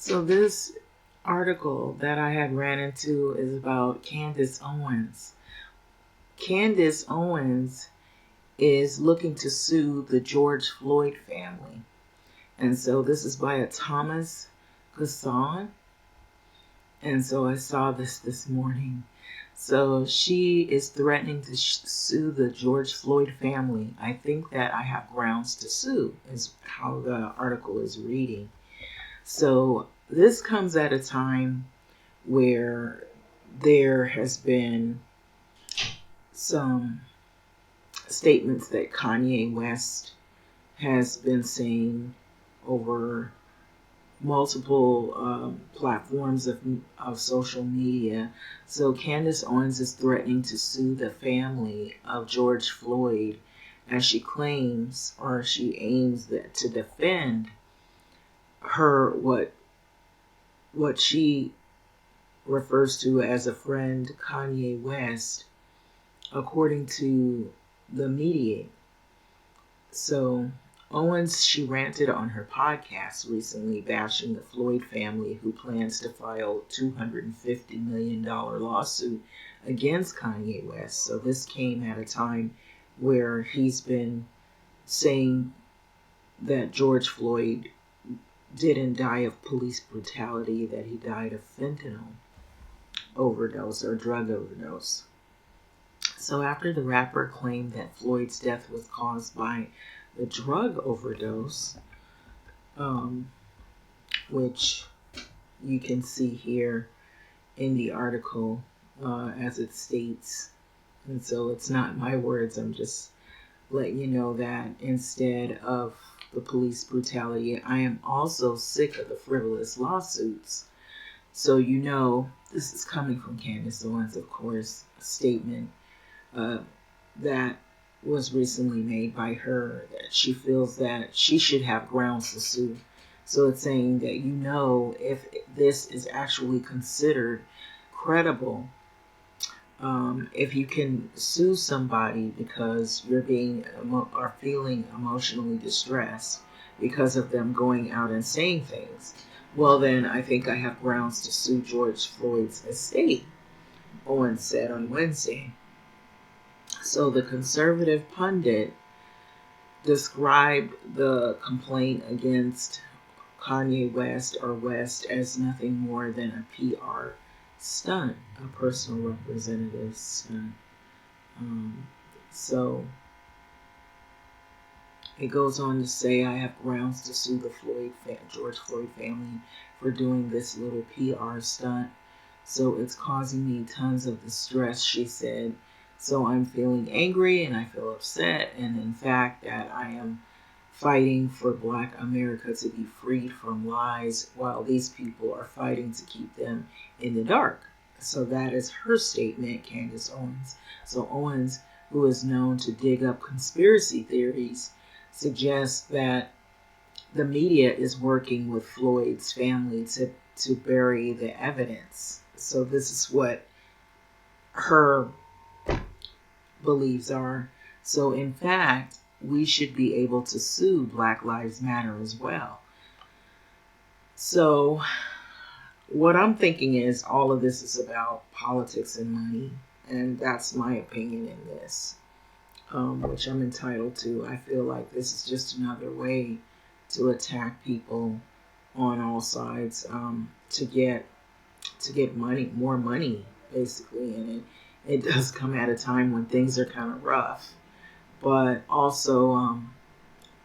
So this article that I had ran into is about Candace Owens. Candace Owens is looking to sue the George Floyd family. And so this is by a Thomas Gasson. And so I saw this morning. So she is threatening to sue the George Floyd family. I think that I have grounds to sue, is how the article is reading. So this comes at a time where there has been some statements that Kanye West has been saying over multiple platforms of social media. So Candace Owens is threatening to sue the family of George Floyd as she claims, or she aims to defend her, what she refers to as a friend, Kanye West, according to the Mediaite. So Owens, she ranted on her podcast recently, bashing the Floyd family, who plans to file a $250 million lawsuit against Kanye West. So this came at a time where he's been saying that George Floyd didn't die of police brutality, that he died of fentanyl overdose or drug overdose. So after the rapper claimed that Floyd's death was caused by the drug overdose, which you can see here in the article as it states, and so it's not my words, I'm just letting you know that instead of the police brutality, I am also sick of the frivolous lawsuits. So this is coming from Candace Owens, of course, a statement that was recently made by her, that she feels that she should have grounds to sue. So it's saying that if this is actually considered credible, if you can sue somebody because you're or feeling emotionally distressed because of them going out and saying things, well then I think I have grounds to sue George Floyd's estate, Owens said on Wednesday. So the conservative pundit described the complaint against Kanye West or West as nothing more than a PR stunt, a personal representative stunt. So it goes on to say, I have grounds to sue the George Floyd family for doing this little PR stunt. So it's causing me tons of distress, she said. So I'm feeling angry and I feel upset, and in fact that I am fighting for Black America to be freed from lies while these people are fighting to keep them in the dark. So that is her statement, Candace Owens. So Owens, who is known to dig up conspiracy theories, suggests that the media is working with Floyd's family to bury the evidence. So this is what her beliefs are. So in fact, we should be able to sue Black Lives Matter as well. So what I'm thinking is all of this is about politics and money, and that's my opinion in this, which I'm entitled to. I feel like this is just another way to attack people on all sides, to get money, more money, basically, and it does come at a time when things are kind of rough. But also,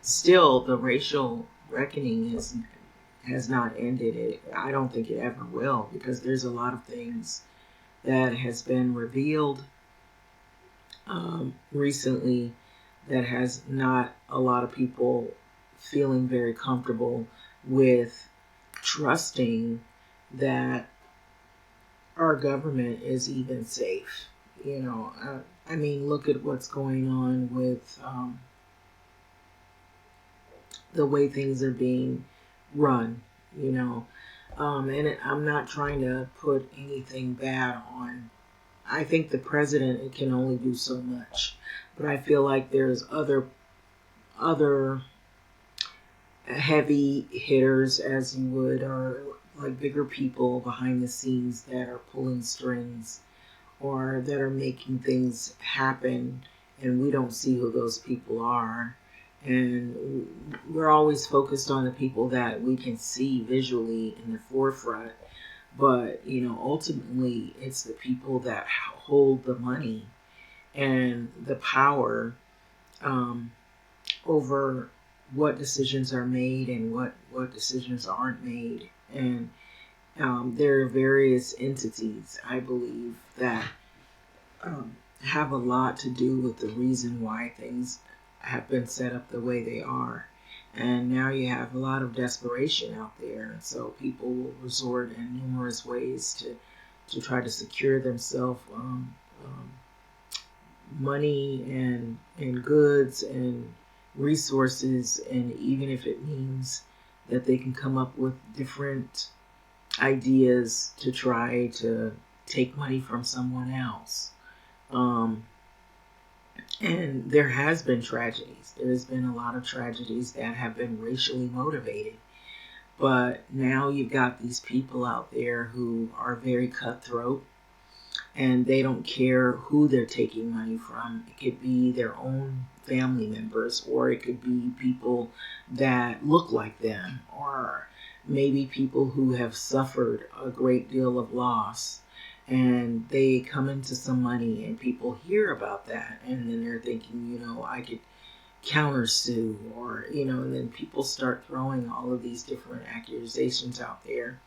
still, the racial reckoning has not ended. I don't think it ever will, because there's a lot of things that has been revealed recently that has not a lot of people feeling very comfortable with trusting that our government is even safe. I mean, look at what's going on with the way things are being run, and I'm not trying to put anything bad on. I think the president can only do so much, but I feel like there's other heavy hitters, as you would, or like bigger people behind the scenes that are pulling strings or that are making things happen, and we don't see who those people are. And we're always focused on the people that we can see visually in the forefront, but ultimately it's the people that hold the money and the power um, over what decisions are made and what decisions aren't made. And there are various entities, I believe, that have a lot to do with the reason why things have been set up the way they are. And now you have a lot of desperation out there. So people will resort in numerous ways to try to secure themselves money and goods and resources. And even if it means that they can come up with different ideas to try to take money from someone else. And there has been tragedies. There's been a lot of tragedies that have been racially motivated. But now you've got these people out there who are very cutthroat, and they don't care who they're taking money from. It could be their own family members, or it could be people that look like them, or maybe people who have suffered a great deal of loss. And they come into some money, and people hear about that, and then they're thinking, I could countersue, or and then people start throwing all of these different accusations out there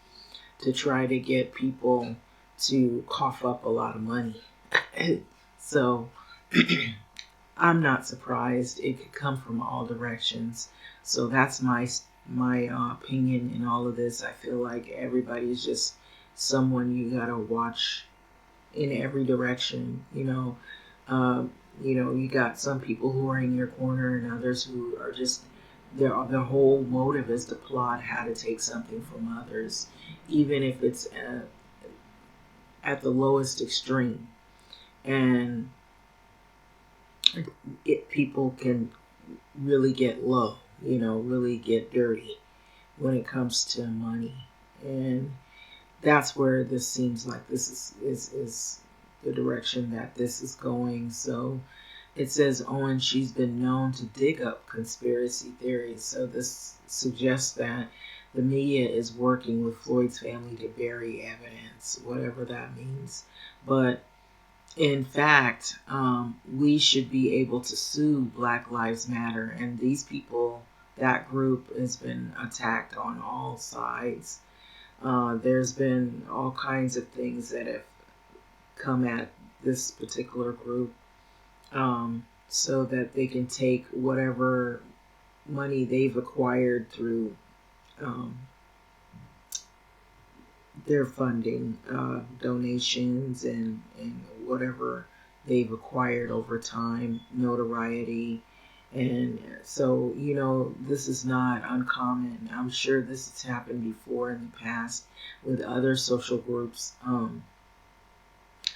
to try to get people to cough up a lot of money. So I'm not surprised. It could come from all directions. So that's my opinion in all of this. I feel like everybody's just someone you gotta watch in every direction. You got some people who are in your corner and others who are just their whole motive is to plot how to take something from others, even if it's at the lowest extreme. And people can really get low, really get dirty when it comes to money. And that's where this seems like this is the direction that this is going. So it says Owens, she's been known to dig up conspiracy theories. So this suggests that the media is working with Floyd's family to bury evidence, whatever that means. But in fact, we should be able to sue Black Lives Matter. And these people, that group has been attacked on all sides. There's been all kinds of things that have come at this particular group so that they can take whatever money they've acquired through their funding, donations, and whatever they've acquired over time, notoriety. And so, this is not uncommon. I'm sure this has happened before in the past with other social groups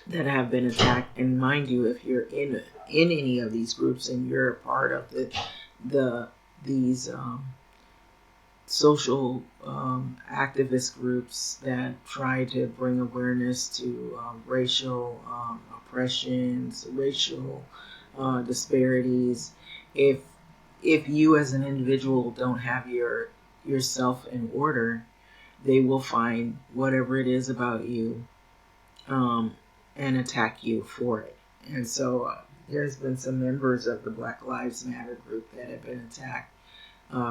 that have been attacked. And mind you, if you're in any of these groups and you're a part of these social activist groups that try to bring awareness to racial oppressions, racial disparities. If you as an individual don't have yourself in order, they will find whatever it is about you and attack you for it. And so there's been some members of the Black Lives Matter group that have been attacked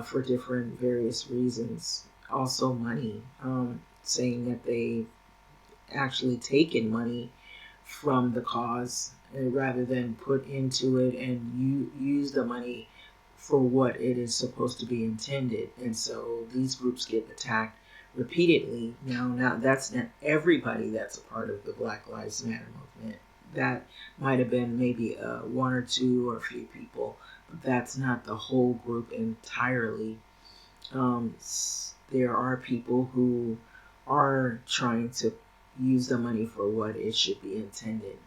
for different various reasons. Also money, saying that they actually taken money from the cause rather than put into it and use the money for what it is supposed to be intended. And so these groups get attacked repeatedly. Now that's not everybody that's a part of the Black Lives Matter movement. That might have been maybe one or two or a few people, but that's not the whole group entirely. There are people who are trying to use the money for what it should be intended.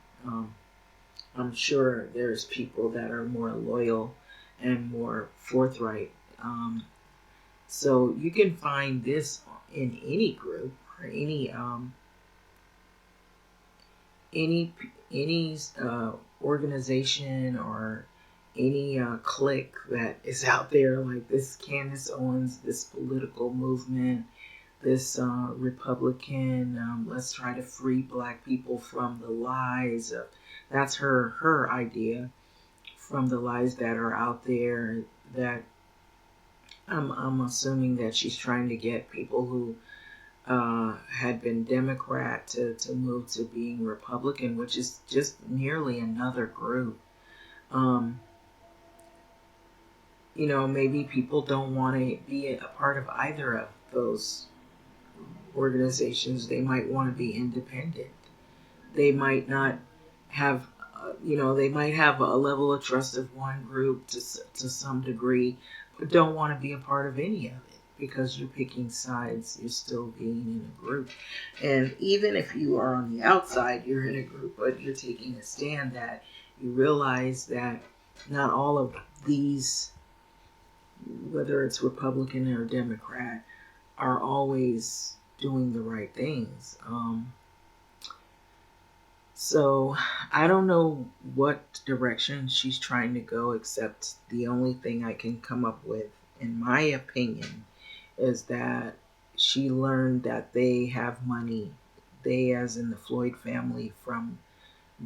I'm sure there's people that are more loyal and more forthright. So you can find this in any group or any organization or any clique that is out there, like this Candace Owens, this political movement, this Republican, let's try to free black people from the lies of, that's her idea, from the lies that are out there, that I'm assuming that she's trying to get people who had been Democrat to move to being Republican, which is just nearly another group. Um, maybe people don't want to be a part of either of those organizations. They might want to be independent. They might not have, they might have a level of trust of one group to some degree, but don't want to be a part of any of it because you're picking sides. You're still being in a group. And even if you are on the outside, you're in a group, but you're taking a stand, that you realize that not all of these, whether it's Republican or Democrat, are always doing the right things. So I don't know what direction she's trying to go, except the only thing I can come up with, in my opinion, is that she learned that they have money. They, as in the Floyd family, from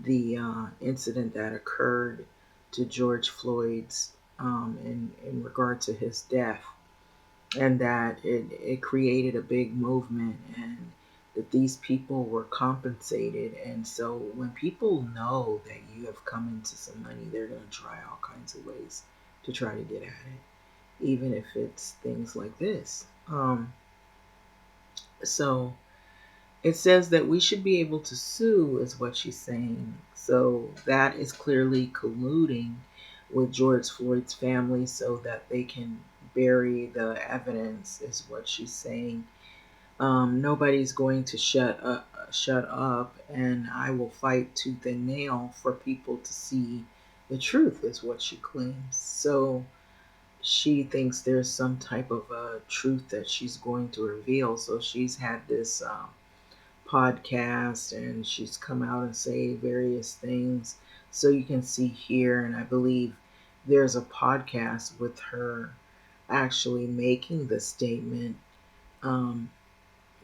the incident that occurred to George Floyd's in regard to his death, and that it created a big movement, and that these people were compensated. And so when people know that you have come into some money, they're going to try all kinds of ways to try to get at it, even if it's things like this. So it says that we should be able to sue, is what she's saying. So that is clearly colluding with George Floyd's family so that they can bury the evidence, is what she's saying. Nobody's going to shut up, and I will fight tooth and nail for people to see the truth, is what she claims. So she thinks there's some type of a truth that she's going to reveal. So she's had this podcast, and she's come out and say various things. So you can see here, and I believe there's a podcast with her actually making the statement,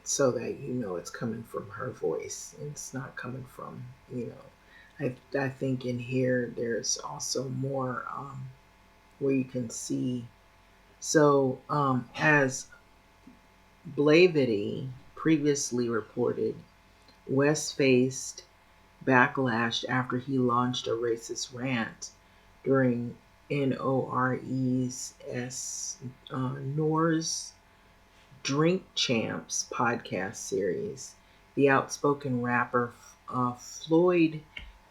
so that it's coming from her voice. It's not coming from, I think in here there's also more where you can see. So as Blavity previously reported, West faced backlash after he launched a racist rant during Nor's Drink Champs podcast series. The outspoken rapper Floyd,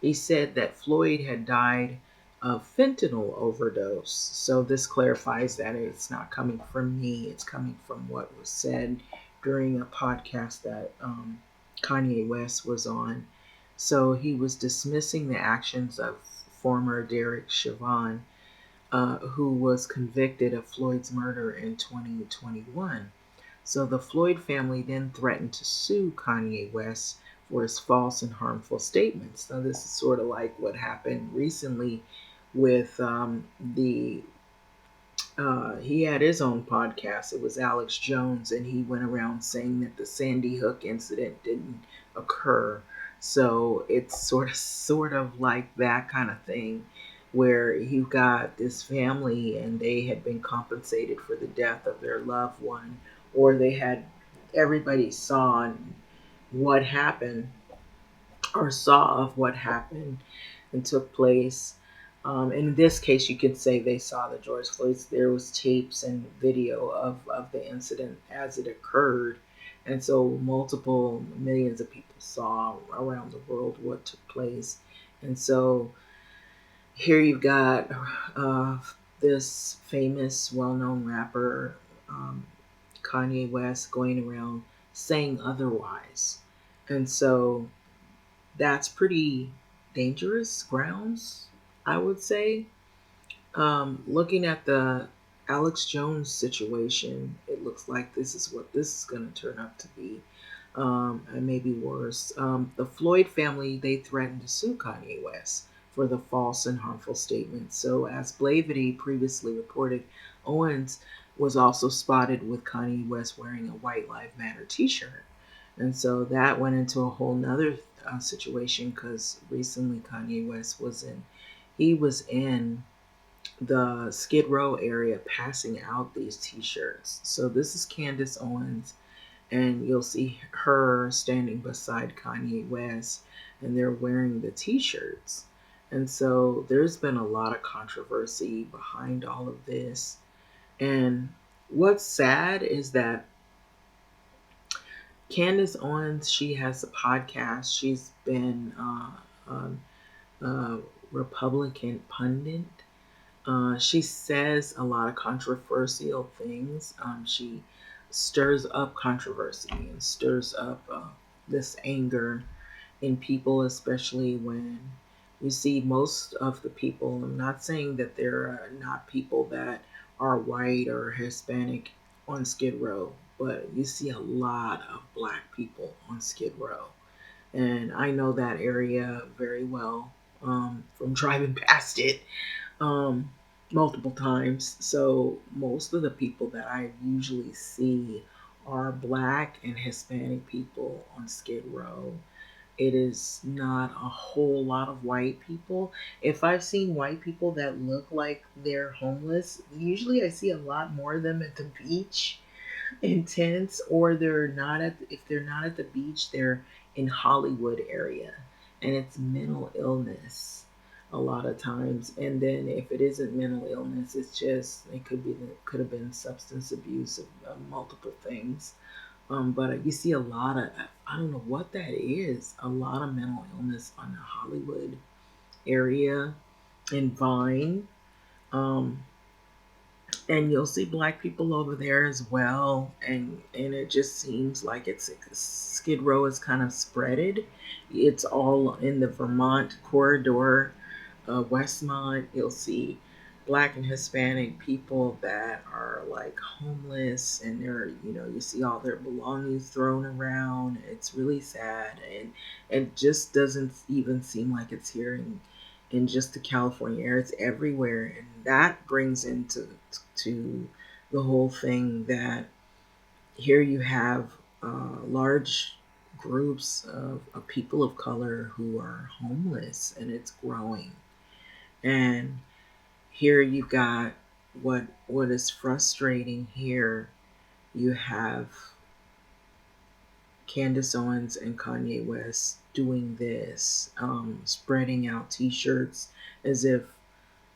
he said that Floyd had died of fentanyl overdose. So this clarifies that it's not coming from me, it's coming from what was said during a podcast that Kanye West was on. So he was dismissing the actions of former Derek Chauvin, who was convicted of Floyd's murder in 2021. So the Floyd family then threatened to sue Kanye West for his false and harmful statements. Now, this is sort of like what happened recently with he had his own podcast. It was Alex Jones, and he went around saying that the Sandy Hook incident didn't occur. So it's sort of like that kind of thing, where you've got this family and they had been compensated for the death of their loved one, or they had, everybody saw what happened, or saw of what happened and took place. In this case, you could say they saw the George Floyd. There was tapes and video of the incident as it occurred. And so multiple millions of people saw around the world what took place. And so here you've got this famous, well-known rapper, Kanye West, going around saying otherwise. And so that's pretty dangerous grounds, I would say. Looking at the Alex Jones situation, it looks like this is what this is going to turn up to be, and maybe worse. The Floyd family, they threatened to sue Kanye West for the false and harmful statements. So, as Blavity previously reported, Owens was also spotted with Kanye West wearing a White Lives Matter T-shirt, and so that went into a whole nother situation because recently Kanye West he was in the Skid Row area passing out these t-shirts. So this is Candace Owens, and you'll see her standing beside Kanye West, and they're wearing the t-shirts. And so there's been a lot of controversy behind all of this. And what's sad is that Candace Owens, she has a podcast. She's been a Republican pundit. She says a lot of controversial things. She stirs up controversy and stirs up this anger in people, especially when you see most of the people. I'm not saying that there are not people that are white or Hispanic on Skid Row, but you see a lot of black people on Skid Row. And I know that area very well from driving past it um, multiple times. So most of the people that I usually see are black and Hispanic people on Skid Row. It is not a whole lot of white people. If I've seen white people that look like they're homeless, usually I see a lot more of them at the beach in tents, or they're not at if they're not at the beach, they're in Hollywood area, and it's mental illness a lot of times. And then if it isn't mental illness, it's just it could have been substance abuse of multiple things. But you see a lot of, I don't know what that is, a lot of mental illness on the Hollywood area in Vine. Um, and you'll see black people over there as well, and it just seems like it's Skid Row is kind of spreaded. It's all in the Vermont corridor, Westmont. You'll see black and Hispanic people that are like homeless, and they're, you see all their belongings thrown around. It's really sad, and it just doesn't even seem like it's here in just the California area. It's everywhere, and that brings into to the whole thing that here you have large groups of people of color who are homeless, and it's growing. And here you've got what is frustrating here. You have Candace Owens and Kanye West doing this, spreading out T-shirts as if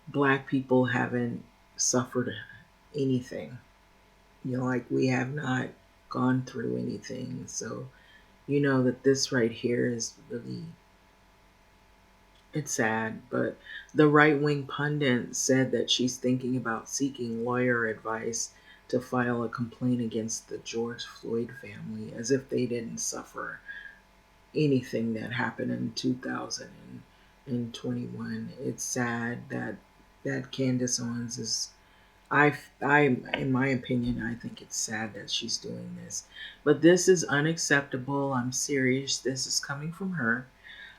black people haven't suffered anything. Like we have not gone through anything. So you know that this right here is really, it's sad. But the right wing pundit said that she's thinking about seeking lawyer advice to file a complaint against the George Floyd family, as if they didn't suffer anything that happened in 2021. It's sad that Candace Owens is. In my opinion, I think it's sad that she's doing this. But this is unacceptable. I'm serious. This is coming from her.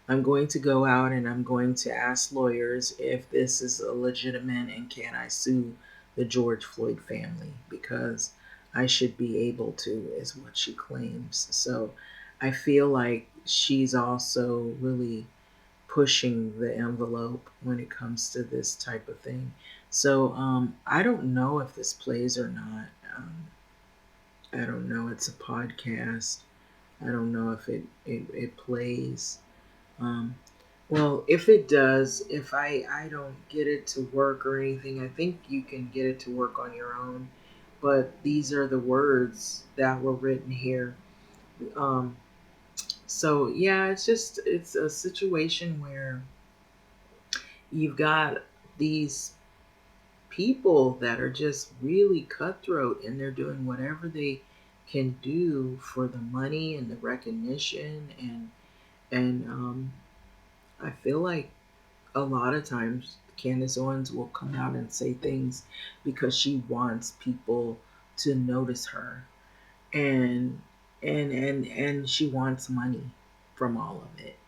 I'm going to go out and I'm going to ask lawyers if this is a legitimate and can I sue the George Floyd family, because I should be able to, is what she claims. So I feel like she's also really pushing the envelope when it comes to this type of thing. So I don't know if this plays or not. I don't know. It's a podcast. I don't know if it plays. Um, well, if it does, if I don't get it to work or anything, I think you can get it to work on your own. But these are the words that were written here. Um, so yeah, it's a situation where you've got these people that are just really cutthroat, and they're doing whatever they can do for the money and the recognition, and I feel like a lot of times Candace Owens will come out and say things because she wants people to notice her, and and she wants money from all of it,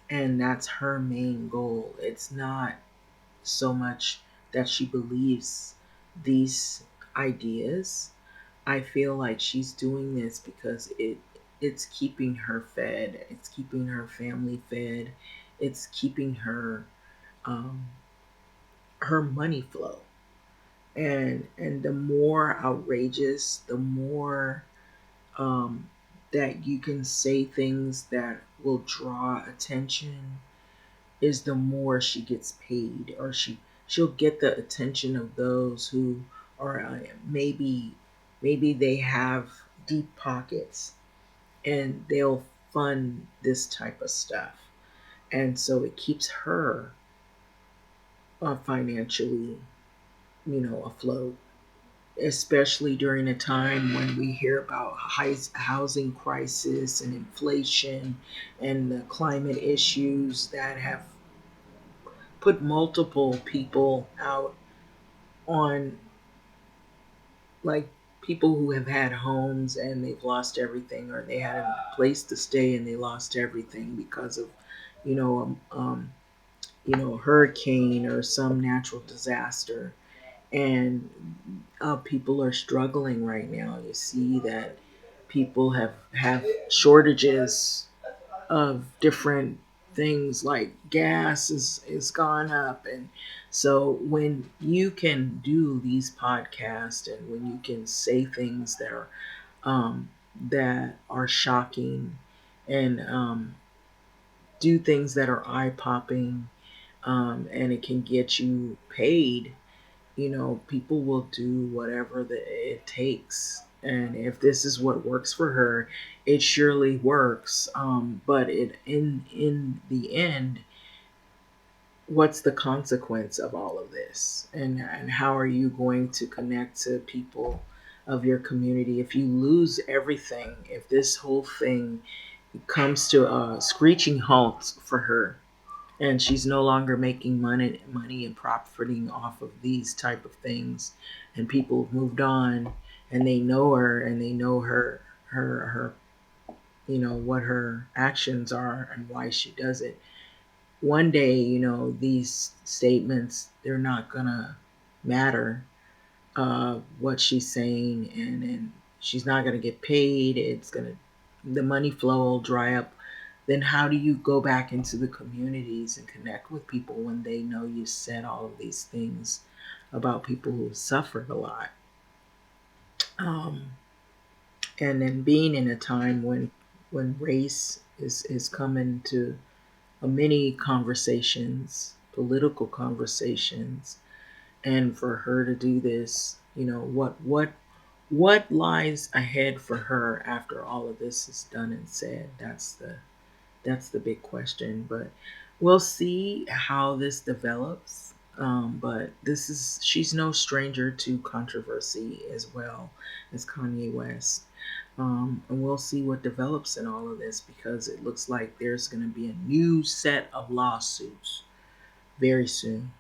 and that's her main goal. It's not so much that she believes these ideas. I feel like she's doing this because it's keeping her fed. It's keeping her family fed. It's keeping um, her money flow. And the more outrageous, the more um, that you can say things that will draw attention, is the more she gets paid, or she'll get the attention of those who are maybe they have deep pockets, and they'll fund this type of stuff, and so it keeps her financially, afloat, especially during a time when we hear about housing crisis and inflation and the climate issues that have put multiple people out on, like, people who have had homes and they've lost everything, or they had a place to stay and they lost everything because of you know hurricane or some natural disaster. And people are struggling right now. You see that people have shortages of different things, like gas is gone up. And so when you can do these podcasts, and when you can say things that are shocking, and do things that are eye popping, and it can get you paid, people will do whatever it takes. And if this is what works for her, it surely works. But in the end, what's the consequence of all of this? And how are you going to connect to people of your community if you lose everything? If this whole thing comes to a screeching halt for her, and she's no longer making money and profiting off of these type of things, and people have moved on, and they know her, and they know her what her actions are and why she does it. One day, these statements, they're not gonna matter, what she's saying, and she's not gonna get paid. The money flow will dry up. Then how do you go back into the communities and connect with people when they know you said all of these things about people who suffered a lot? Um, and then being in a time when race is coming to many conversations, political conversations, and for her to do this, what lies ahead for her after all of this is done and said? That's the big question. But we'll see how this develops. But she's no stranger to controversy as well as Kanye West. And we'll see what develops in all of this, because it looks like there's going to be a new set of lawsuits very soon.